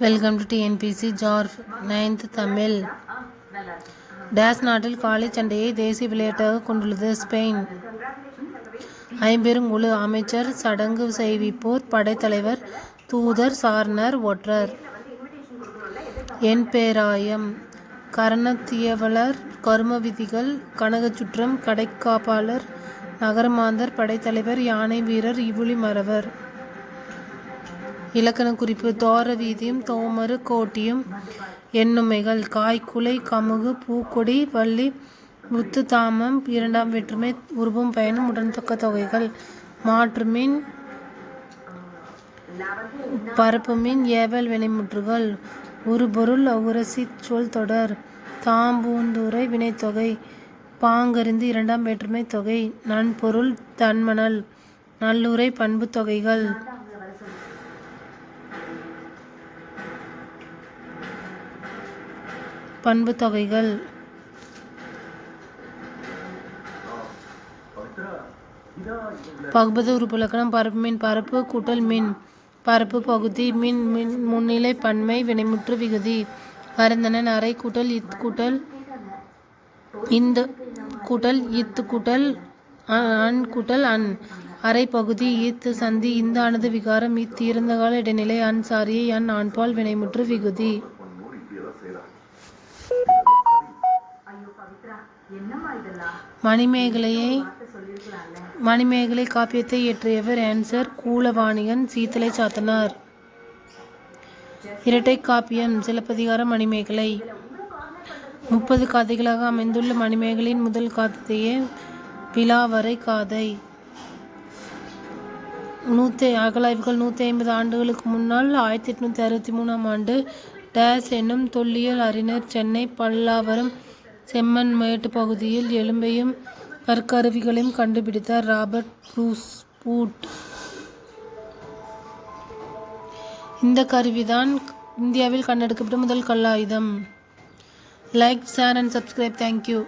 Welcome to TNPSC ஜார் 9th தமிழ். டேஸ் நாட்டில் காளை சண்டையை தேசிய விளையாட்டாக கொண்டுள்ளது. ஸ்பெயின். ஐம்பெருங்குழு அமைச்சர் சடங்கு செய்விப்போர் படைத்தலைவர் தூதர் சாரணர் ஒற்றர். என்பேராயம் கரணத்தியவலர் கரும விதிகள் கனகச்சுற்றம் கடைக்காப்பாளர் நகரமாந்தர் படைத்தலைவர் யானை வீரர் இவுளி மறவர். இலக்கண குறிப்பு: தோர வீதியும் தோமரு கோட்டியும் எண்ணுமைகள் காய்குலை கமுகு பூக்கொடி வள்ளி முத்து தாமம் இரண்டாம் வேற்றுமை உருவும் பயனும் உடன்தக்க தொகைகள். மாற்றுமீன் பரப்புமீன் ஏவல் வினைமுற்றுகள். உருபொருள் உரசி சொல் தொடர். தாம்பூந்துரை வினைத்தொகை பாங்கறிந்து இரண்டாம் வேற்றுமை தொகை. நன்பொருள் தன்மணல் நல்லுரை பண்பு தொகைகள். பண்பு தொகைகள். பகுபத உறுப்பிலக்கணம் பரப்பு மீன் பரப்பு கூட்டல் மீன் பரப்பு பகுதி மீன் மீன் முன்னிலை பன்மை வினைமுற்று விகுதி. வருந்தனன் அரை கூட்டல் இத் கூட்டல் இந்த கூட்டல் இத்து கூட்டல் அன் கூட்டல் அன் அரை பகுதி இத்து சந்தி இந்த ஆனது விகாரம் இத் இறந்தகால இடைநிலை அன் சாரியை அன் ஆண்பால் வினைமுற்று விகுதி. மணிமேகலை காப்பியத்தை இயற்றியவர் ஆன்சர் கூலவாணிகன் சீத்தலை சாத்தனார். இரட்டை காப்பியம் சிலப்பதிகாரம் மணிமேகலை. 30 காதைகளாக அமைந்துள்ள மணிமேகலையின் முதல் காதையே பிலாவரை காதை. அகலாய்வுகள் 150 ஆண்டுகளுக்கு முன்னால் 1863 ஆண்டு டேஸ் என்னும் தொல்லியல் அறிஞர் சென்னை பல்லாவரம் செம்மண் மேட்டு பகுதியில் எலும்பையும் கற்கருவிகளையும் கண்டுபிடித்தார். Robert Bruce Foote. இந்த கருவிதான் இந்தியாவில் கண்டெடுக்கப்பட்ட முதல் கல்லாயுதம். Like, share and subscribe. Thank you.